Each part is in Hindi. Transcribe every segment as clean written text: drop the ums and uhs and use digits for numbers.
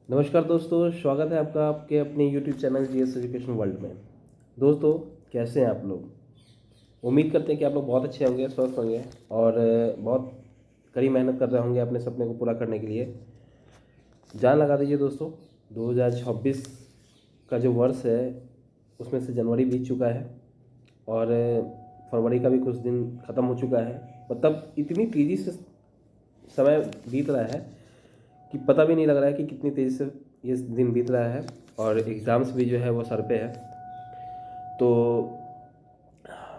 नमस्कार दोस्तों, स्वागत है आपका आपके अपने YouTube channel GS education world में। दोस्तों, कैसे हैं आप लोग? उम्मीद करते हैं कि आप लोग बहुत अच्छे होंगे, स्वस्थ होंगे और बहुत कड़ी मेहनत कर रहे होंगे अपने सपने को पूरा करने के लिए। जान लगा दीजिए दोस्तों, 2026 का जो वर्ष है उसमें से जनवरी बीत चुका है और फरवरी का भी कुछ दिन ख़त्म हो चुका है। मतलब इतनी तेज़ी से समय बीत रहा है कि पता भी नहीं लग रहा है कि कितनी तेज़ी से ये दिन बीत रहा है और एग्ज़ाम्स भी जो है वो सर पे है। तो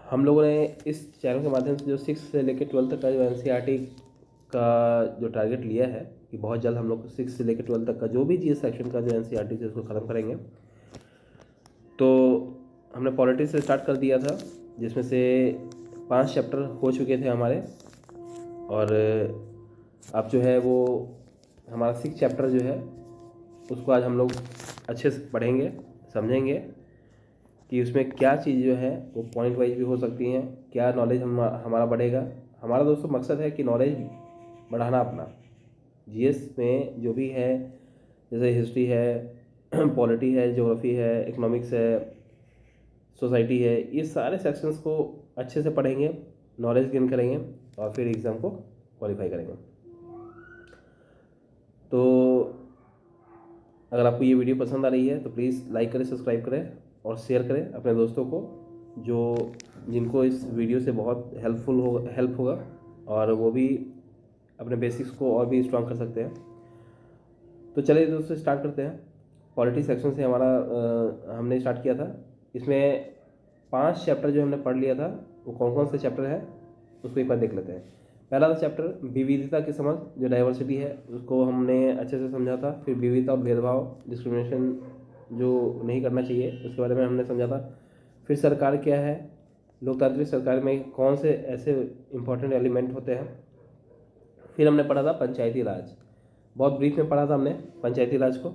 हम लोगों ने इस चैनल के माध्यम से जो 6 से लेकर 12 तक का जो एनसीईआरटी का जो टारगेट लिया है कि बहुत जल्द हम लोग 6 से लेकर 12 तक का जो भी जीएस सेक्शन का जो एनसीईआरटी है उसको ख़त्म करेंगे। तो हमने पॉलिटिक्स से स्टार्ट कर दिया था, जिसमें से 5 चैप्टर हो चुके थे हमारे और अब जो है वो हमारा 6 चैप्टर जो है उसको आज हम लोग अच्छे से पढ़ेंगे, समझेंगे कि उसमें क्या चीज़ जो है वो पॉइंट वाइज भी हो सकती हैं, क्या नॉलेज हमारा बढ़ेगा। हमारा दोस्तों मकसद है कि नॉलेज बढ़ाना अपना। जीएस में जो भी है, जैसे हिस्ट्री है, पॉलिटी है, ज्योग्राफी है, इकोनॉमिक्स है, सोसाइटी है, ये सारे सेक्शंस को अच्छे से पढ़ेंगे, नॉलेज गेन करेंगे और फिर एग्ज़ाम को क्वालिफाई करेंगे। तो अगर आपको ये वीडियो पसंद आ रही है तो प्लीज़ लाइक करें, सब्सक्राइब करें और शेयर करें अपने दोस्तों को जिनको इस वीडियो से बहुत हेल्प होगा और वो भी अपने बेसिक्स को और भी स्ट्रॉन्ग कर सकते हैं। तो चलिए दोस्तों स्टार्ट करते हैं। पॉलिटी सेक्शन से हमारा हमने स्टार्ट किया था। इसमें 5 चैप्टर जो हमने पढ़ लिया था वो कौन कौन से चैप्टर है उसको एक बार देख लेते हैं। पहला था चैप्टर विविधता की समझ, जो डाइवर्सिटी है उसको हमने अच्छे से समझा था। फिर विविधता और भेदभाव, डिस्क्रिमिनेशन जो नहीं करना चाहिए उसके बारे में हमने समझा था। फिर सरकार क्या है, लोकतांत्रिक सरकार में कौन से ऐसे इम्पोर्टेंट एलिमेंट होते हैं। फिर हमने पढ़ा था पंचायती राज, बहुत ब्रीफ में पढ़ा था हमने पंचायती राज को।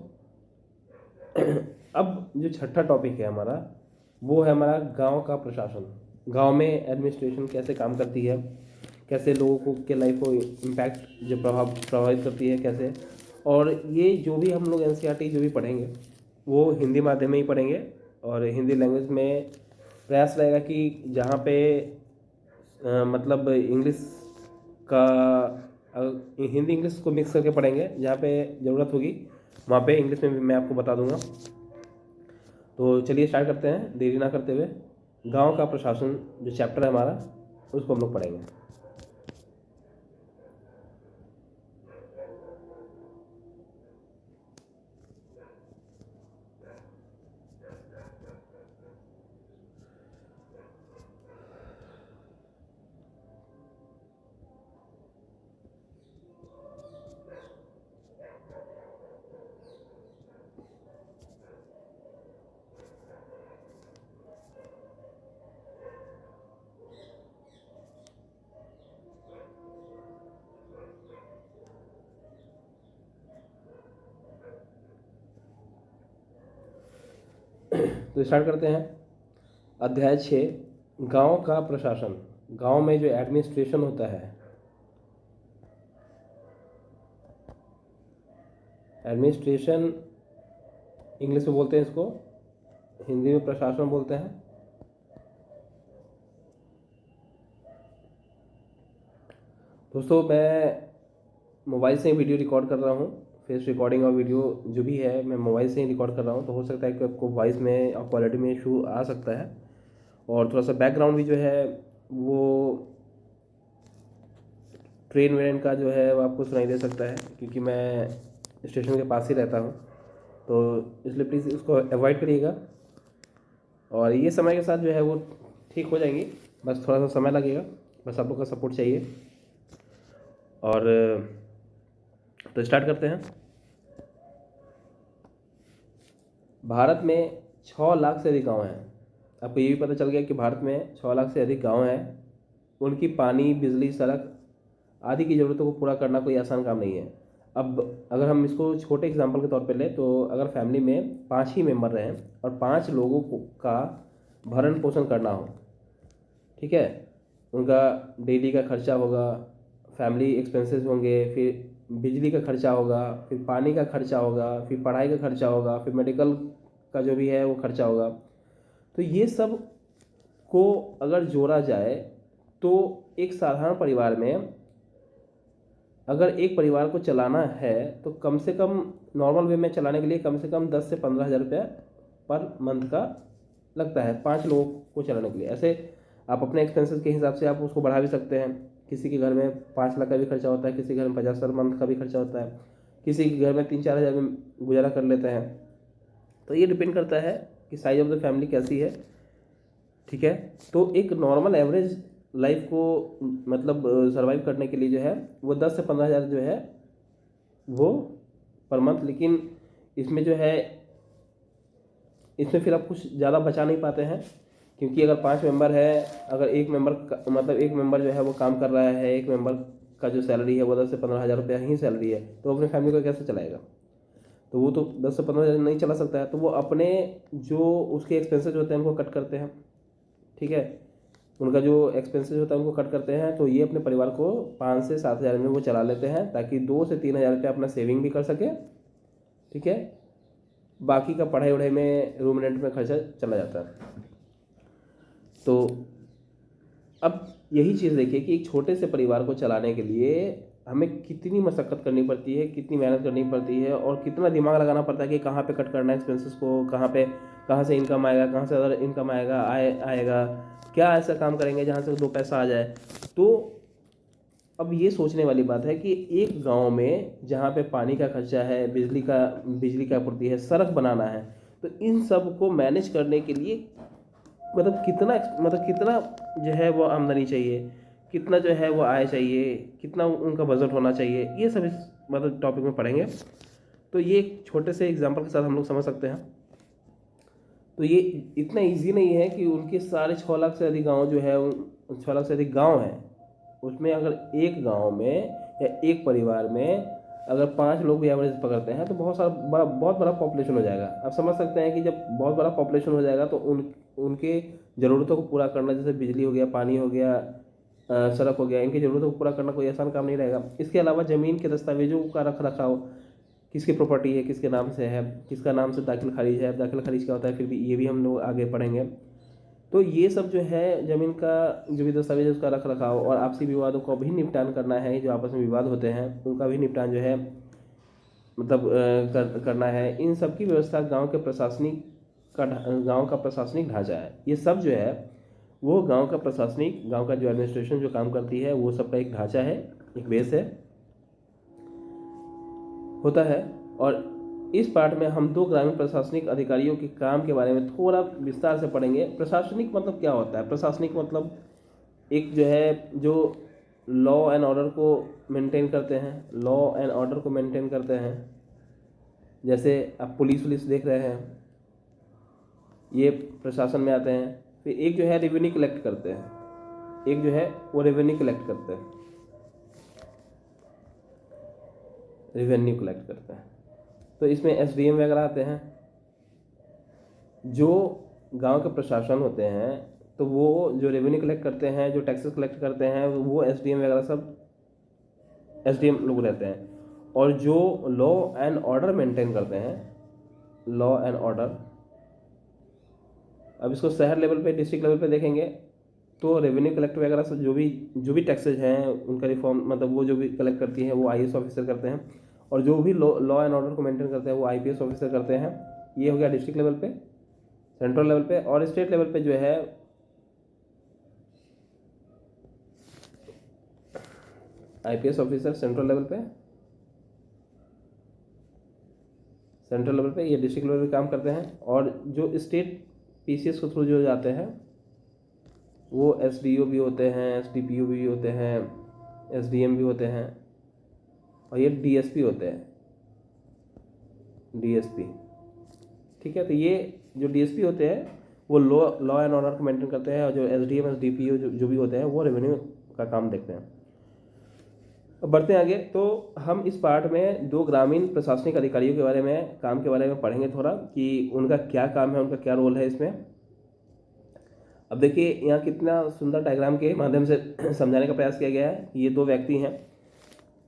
अब जो छठा टॉपिक है हमारा वो है हमारा गांव का प्रशासन। गांव में एडमिनिस्ट्रेशन कैसे काम करती है, कैसे लोगों को के लाइफ को इम्पैक्ट जो प्रभावित करती है कैसे। और ये जो भी हम लोग एनसीईआरटी जो भी पढ़ेंगे वो हिंदी माध्यम में ही पढ़ेंगे और हिंदी लैंग्वेज में प्रयास रहेगा कि जहाँ पे मतलब इंग्लिश का हिंदी इंग्लिश को मिक्स करके पढ़ेंगे, जहाँ पे ज़रूरत होगी वहाँ पे इंग्लिश में भी मैं आपको बता दूंगा। तो चलिए स्टार्ट करते हैं देरी ना करते हुए। गांव का प्रशासन जो चैप्टर है हमारा उसको हम लोग पढ़ेंगे। तो स्टार्ट करते हैं। अध्याय 6, गांव का प्रशासन। गांव में जो एडमिनिस्ट्रेशन होता है, एडमिनिस्ट्रेशन इंग्लिश में बोलते हैं इसको, हिंदी में प्रशासन बोलते हैं। दोस्तों मैं मोबाइल से ही वीडियो रिकॉर्ड कर रहा हूँ, फेस रिकॉर्डिंग और वीडियो जो भी है मैं मोबाइल से ही रिकॉर्ड कर रहा हूँ। तो हो सकता है कि आपको वॉइस में और क्वालिटी में इशू आ सकता है और थोड़ा सा बैकग्राउंड भी जो है वो ट्रेन वेन का जो है वो आपको सुनाई दे सकता है, क्योंकि मैं स्टेशन के पास ही रहता हूँ। तो इसलिए प्लीज़ उसको अवॉइड करिएगा और ये समय के साथ जो है वो ठीक हो जाएंगी, बस थोड़ा सा समय लगेगा, बस आप लोग का सपोर्ट चाहिए। और तो स्टार्ट करते हैं। भारत में 6 लाख से अधिक गांव हैं। आपको ये भी पता चल गया कि भारत में 6 लाख से अधिक गांव हैं। उनकी पानी, बिजली, सड़क आदि की ज़रूरतों को पूरा करना कोई आसान काम नहीं है। अब अगर हम इसको छोटे एग्जांपल के तौर पे लें तो अगर फैमिली में 5 ही मेंबर रहें और 5 लोगों का भरण पोषण करना हो, ठीक है, उनका डेली का खर्चा होगा, फैमिली एक्सपेंसेस होंगे, फिर बिजली का खर्चा होगा, फिर पानी का खर्चा होगा, फिर पढ़ाई का खर्चा होगा, फिर मेडिकल का जो भी है वो खर्चा होगा। तो ये सब को अगर जोड़ा जाए तो एक साधारण परिवार में अगर एक परिवार को चलाना है तो कम से कम नॉर्मल वे में चलाने के लिए कम से कम 10 से 15 हज़ार रुपया पर मंथ का लगता है 5 लोगों को चलाने के लिए। ऐसे आप अपने एक्सपेंसेस के हिसाब से आप उसको बढ़ा भी सकते हैं। किसी के घर में 5 लाख का भी खर्चा होता है, किसी के घर में 50,000 मंथ का भी खर्चा होता है, किसी के घर में 3-4 हज़ार में गुजारा कर लेते हैं। तो ये डिपेंड करता है कि साइज ऑफ द फैमिली कैसी है। ठीक है, तो एक नॉर्मल एवरेज लाइफ को मतलब सरवाइव करने के लिए जो है वो 10 से 15 हज़ार जो है वो पर मंथ। लेकिन इसमें जो है इसमें फिर आप कुछ ज़्यादा बचा नहीं पाते हैं, क्योंकि अगर 5 मेंबर है, अगर एक मेंबर मतलब एक मेंबर जो है वो काम कर रहा है, एक मेंबर का जो सैलरी है वो 10 से 15 हज़ार रुपया ही सैलरी है, तो अपनी फैमिली को कैसे चलाएगा? तो वो तो 10 से 15 हज़ार नहीं चला सकता है। तो वो अपने जो उसके एक्सपेंसेस होते हैं उनको कट करते हैं। ठीक है, उनका जो एक्सपेंसेस होता है उनको कट करते हैं। तो ये अपने परिवार को 5 से 7 हज़ार में वो चला लेते हैं, ताकि 2 से 3 हज़ार रुपये अपना सेविंग भी कर सके। ठीक है, बाकी का पढ़ाई वढ़ाई में, रूम रेंट में खर्चा चला जाता है। तो अब यही चीज़ देखिए कि एक छोटे से परिवार को चलाने के लिए हमें कितनी मशक्क़त करनी पड़ती है, कितनी मेहनत करनी पड़ती है, और कितना दिमाग लगाना पड़ता है कि कहाँ पे कट करना है एक्सपेंसेस को, कहाँ से इनकम आएगा, कहाँ से अदर इनकम आएगा, क्या ऐसा काम करेंगे जहाँ से 2 पैसा आ जाए। तो अब ये सोचने वाली बात है कि एक गांव में जहाँ पे पानी का खर्चा है, बिजली का आपूर्ति है, सड़क बनाना है, तो इन सब को मैनेज करने के लिए कितना जो है वो आमदनी चाहिए, कितना जो है वो आय चाहिए, कितना उनका बजट होना चाहिए, ये सब इस टॉपिक में पढ़ेंगे। तो ये एक छोटे से एग्जांपल के साथ हम लोग समझ सकते हैं। तो ये इतना इजी नहीं है कि उनके सारे 6 लाख से अधिक गाँव जो है 6 लाख से अधिक गाँव हैं, उसमें अगर एक गांव में या एक परिवार में अगर 5 लोग भी एवरेज पकड़ते हैं तो बहुत बड़ा पॉपुलेशन हो जाएगा। आप समझ सकते हैं कि जब बहुत बड़ा पॉपुलेशन हो जाएगा तो उनके ज़रूरतों को पूरा करना, जैसे बिजली हो गया, पानी हो गया, सड़क हो गया, इनकी ज़रूरतों को पूरा करना कोई आसान काम नहीं रहेगा। इसके अलावा ज़मीन के दस्तावेजों का रख रखाव, किसकी प्रॉपर्टी है, किसके नाम से है, किसका नाम से दाखिल खारिज है, दाखिल खारिज क्या होता है, फिर भी ये भी हम लोग आगे पढ़ेंगे। तो ये सब जो है ज़मीन का जो भी दस्तावेज है उसका रख रखाव और आपसी विवादों को भी निपटान करना है। जो आपस में विवाद होते हैं उनका भी निपटान जो है करना है। इन सब की व्यवस्था गांव का प्रशासनिक ढांचा है। ये सब जो है वो गांव का जो एडमिनिस्ट्रेशन जो काम करती है वो सबका एक ढांचा है, एक बेस है होता है। और इस पार्ट में हम 2 ग्रामीण प्रशासनिक अधिकारियों के काम के बारे में थोड़ा विस्तार से पढ़ेंगे। प्रशासनिक मतलब क्या होता है? प्रशासनिक मतलब एक जो है जो लॉ एंड ऑर्डर को मेंटेन करते हैं। जैसे आप पुलिस देख रहे हैं, ये प्रशासन में आते हैं। फिर एक जो है रेवेन्यू कलेक्ट करते हैं, तो इसमें एसडीएम वगैरह आते हैं। जो गांव के प्रशासन होते हैं तो वो जो रेवेन्यू कलेक्ट करते हैं, जो टैक्सेस कलेक्ट करते हैं, वो एसडीएम वगैरह सब एसडीएम लोग रहते हैं। और जो लॉ एंड ऑर्डर मेंटेन करते हैं, अब इसको शहर लेवल पे, डिस्ट्रिक्ट लेवल पे देखेंगे तो रेवेन्यू कलेक्ट वगैरह से जो भी टैक्सेज हैं उनका रिफॉर्म, मतलब वो जो भी कलेक्ट करती है वो आईएएस ऑफिसर करते हैं। और जो भी लॉ एंड ऑर्डर को मेंटेन करते हैं वो आईपीएस ऑफिसर करते हैं। ये हो गया डिस्ट्रिक्ट लेवल पे, सेंट्रल लेवल पे। और स्टेट लेवल पे जो है आईपीएस ऑफिसर सेंट्रल लेवल पे, ये डिस्ट्रिक्ट लेवल पे काम करते हैं। और जो स्टेट पीसीएस के थ्रू जो जाते हैं वो एसडीओ भी होते हैं, एसडीपीओ भी होते हैं, एसडीएम भी होते हैं, और ये डीएसपी होते हैं, डीएसपी। ठीक है, तो ये जो डीएसपी होते हैं वो लॉ एंड ऑर्डर को मेंटेन करते हैं। और जो एसडीएम एसडीपीओ जो भी होते हैं वो रेवेन्यू का काम देखते हैं। अब बढ़ते हैं आगे। तो हम इस पार्ट में 2 ग्रामीण प्रशासनिक अधिकारियों के बारे में, काम के बारे में पढ़ेंगे थोड़ा, कि उनका क्या काम है, उनका क्या रोल है इसमें। अब देखिए यहाँ कितना सुंदर डायग्राम के माध्यम से समझाने का प्रयास किया गया है कि ये दो व्यक्ति हैं।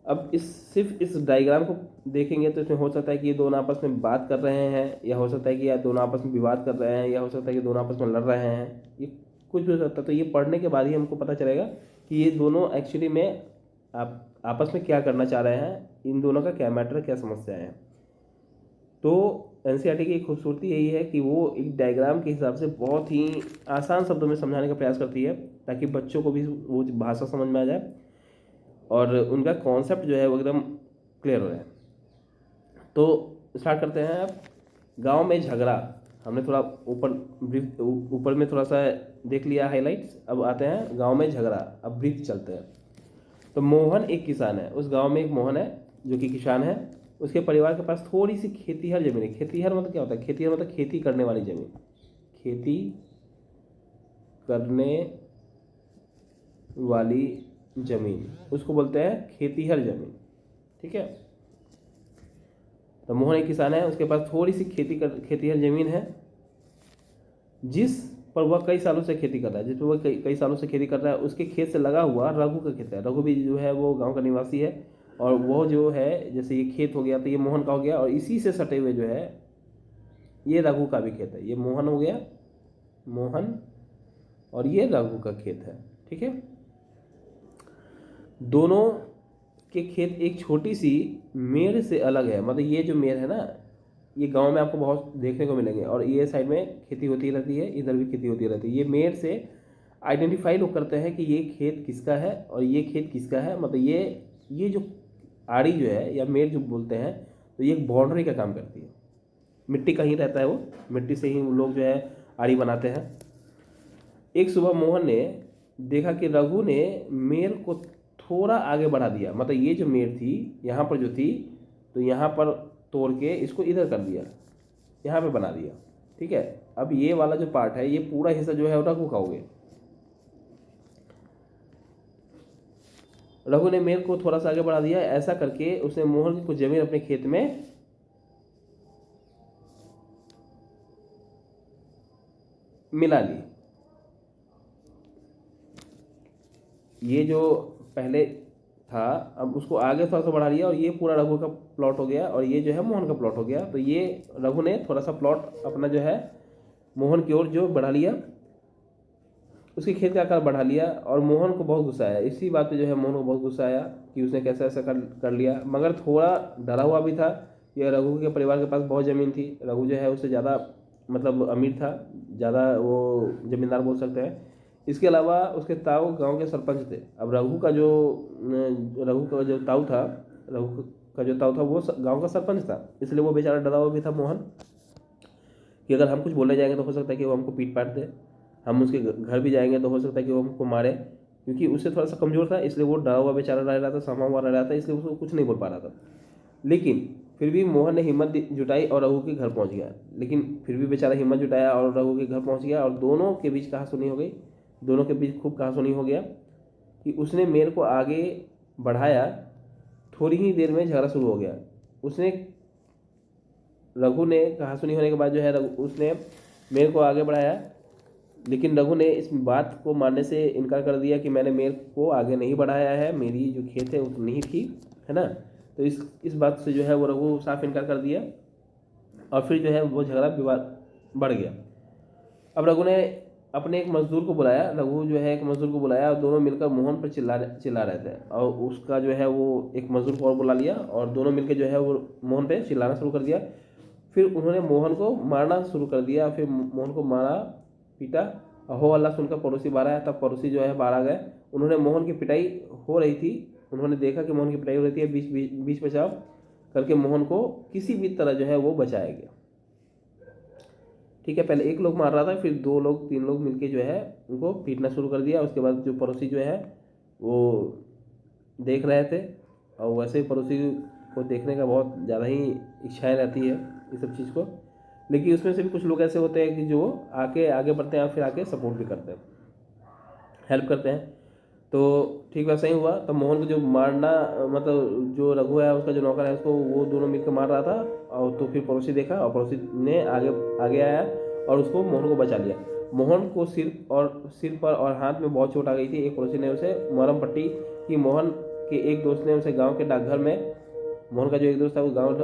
अब सिर्फ इस डायग्राम को देखेंगे तो इसमें हो सकता है कि ये दोनों आपस में बात कर रहे हैं, या हो सकता है कि या दोनों आपस में विवाद कर रहे हैं, या हो सकता है कि दोनों आपस में लड़ रहे हैं, ये कुछ भी हो सकता है। तो ये पढ़ने के बाद ही हमको पता चलेगा कि ये दोनों एक्चुअली में आप आपस में क्या करना चाह रहे हैं, इन दोनों का क्या मैटर, क्या समस्या है। तो एनसीईआरटी की खूबसूरती यही है कि वो एक डायग्राम के हिसाब से बहुत ही आसान शब्दों में समझाने का प्रयास करती है, ताकि बच्चों को भी वो भाषा समझ में आ जाए और उनका कॉन्सेप्ट जो है वो एकदम क्लियर हो जाए। तो स्टार्ट करते हैं। अब गांव में झगड़ा हमने थोड़ा ऊपर में थोड़ा सा देख लिया हाइलाइट्स। अब आते हैं गांव में झगड़ा। अब ब्रीफ चलते हैं। तो मोहन एक किसान है। उस गांव में एक मोहन है जो कि किसान है। उसके परिवार के पास थोड़ी सी खेतीहर जमीन है। खेतीहर मतलब क्या होता है? खेतीहर मतलब खेती करने वाली जमीन, खेती करने वाली जमीन, उसको बोलते हैं खेतीहर जमीन। ठीक है। तो मोहन एक किसान है, उसके पास थोड़ी सी खेतीहर जमीन है, जिस पर वह कई सालों से खेती कर रहा है। जिस पर वह कई सालों से खेती कर रहा है, उसके खेत से लगा हुआ रघु का खेत है। रघु भी जो है वो गांव का निवासी है, और वह जो है जैसे ये खेत हो गया तो ये मोहन का हो गया, और इसी से सटे हुए जो है ये रघु का भी खेत है। ये मोहन हो गया, मोहन, और ये रघु का खेत है। ठीक है। दोनों के खेत एक छोटी सी मेड़ से अलग है। मतलब ये जो मेड़ है ना, ये गांव में आपको बहुत देखने को मिलेंगे, और ये साइड में खेती होती रहती है, इधर भी खेती होती रहती है। ये मेड़ से आइडेंटिफाई लोग करते हैं कि ये खेत किसका है और ये खेत किसका है। मतलब ये जो आड़ी जो है या मेड़ जो बोलते हैं, तो ये एक बाउंड्री का काम करती है। मिट्टी का ही रहता है, वो मिट्टी से ही वो लोग जो है आड़ी बनाते हैं। एक सुबह मोहन ने देखा कि रघु ने मेड़ को थोड़ा आगे बढ़ा दिया। मतलब ये जो मेड़ थी यहाँ पर जो थी, तो यहाँ पर तोड़ के इसको इधर कर दिया, यहाँ पे बना दिया। ठीक है। अब ये वाला जो पार्ट है, ये पूरा हिस्सा जो है रघु का हो गया। रघु ने मेड़ को थोड़ा सा आगे बढ़ा दिया। ऐसा करके उसने मोहन की कुछ जमीन अपने खेत में मिला ली। ये जो पहले था, अब उसको आगे थोड़ा सा बढ़ा लिया, और ये पूरा रघु का प्लॉट हो गया, और ये जो है मोहन का प्लॉट हो गया। तो ये रघु ने थोड़ा सा प्लॉट अपना जो है मोहन की ओर जो बढ़ा लिया, उसके खेत का आकार बढ़ा लिया, और मोहन को बहुत गुस्सा आया। इसी बात पे जो है मोहन को बहुत गुस्सा आया कि उसने कैसे ऐसा कर लिया। मगर थोड़ा डरा हुआ भी था। यह रघु के परिवार के पास बहुत ज़मीन थी। रघु जो है उससे ज़्यादा मतलब अमीर था, ज़्यादा वो ज़मींदार बोल सकते हैं। इसके अलावा उसके ताऊ गांव के सरपंच थे। अब रघु का जो ताऊ था, रघु का जो ताऊ था वो गांव का सरपंच था। इसलिए वो बेचारा डरा हुआ भी था मोहन, कि अगर हम कुछ बोलने जाएंगे तो हो सकता है कि वो हमको पीट पाट दे। हम उसके घर भी जाएंगे तो हो सकता है कि वो हमको मारे, क्योंकि उससे थोड़ा सा कमज़ोर था। इसलिए वो डरा हुआ बेचारा रह रहा था, समा हुआ रह रहा था, इसलिए उसको कुछ नहीं बोल पा रहा था। लेकिन फिर भी मोहन ने हिम्मत जुटाई और रघु के घर पहुंच गया। लेकिन फिर भी बेचारा हिम्मत जुटाया और रघु के घर पहुंच गया, और दोनों के बीच कहासुनी हो गई। दोनों के बीच खूब कहासुनी हो गया कि उसने मेड़ को आगे बढ़ाया। थोड़ी ही देर में झगड़ा शुरू हो गया। रघु ने कहासुनी होने के बाद जो है उसने मेड़ को आगे बढ़ाया, लेकिन रघु ने इस बात को मानने से इनकार कर दिया कि मैंने मेड़ को आगे नहीं बढ़ाया है, मेरी जो खेत है उतनी ही थी, है ना। तो इस बात से जो है वो रघु साफ इनकार कर दिया, और फिर जो है वो झगड़ा विवाद बढ़ गया। अब रघु ने अपने एक मजदूर को बुलाया। रघु जो है एक मजदूर को बुलाया, और दोनों मिलकर मोहन पर चिल्ला रहे थे। और उसका जो है वो एक मजदूर को और बुला लिया, और दोनों मिलकर जो है वो मोहन पे चिल्लाना शुरू कर दिया। फिर उन्होंने मोहन को मारना शुरू कर दिया। फिर मोहन को मारा, पीटा। हो हल्ला सुनकर पड़ोसी बाहर आया। तब पड़ोसी जो है बाहर आ गए। उन्होंने मोहन की पिटाई हो रही थी, उन्होंने देखा कि मोहन की पिटाई हो रही थी। बीच बचाव करके मोहन को किसी भी तरह जो है वो बचाया गया। ठीक है। पहले एक लोग मार रहा था, फिर 2 लोग 3 लोग मिलके जो है उनको पीटना शुरू कर दिया। उसके बाद जो पड़ोसी जो है वो देख रहे थे, और वैसे ही पड़ोसी को देखने का बहुत ज़्यादा ही इच्छाएं रहती है इस सब चीज़ को। लेकिन उसमें से भी कुछ लोग ऐसे होते हैं कि जो आगे बढ़ते हैं, और फिर आके सपोर्ट भी करते हैं, हेल्प करते हैं। तो ठीक वैसा ही हुआ। तो मोहन को जो मारना, मतलब जो रघु है उसका जो नौकर है उसको, वो दोनों मिलकर मार रहा था। और तो फिर पड़ोसी देखा, और पड़ोसी ने आगे आगे आया और उसको मोहन को बचा लिया। मोहन को सिर पर और हाथ में बहुत चोट आ गई थी। एक पड़ोसी ने उसे मरहम पट्टी की। मोहन के एक दोस्त ने उसे गांव के डाकघर में मोहन का जो एक दोस्त था वो गांव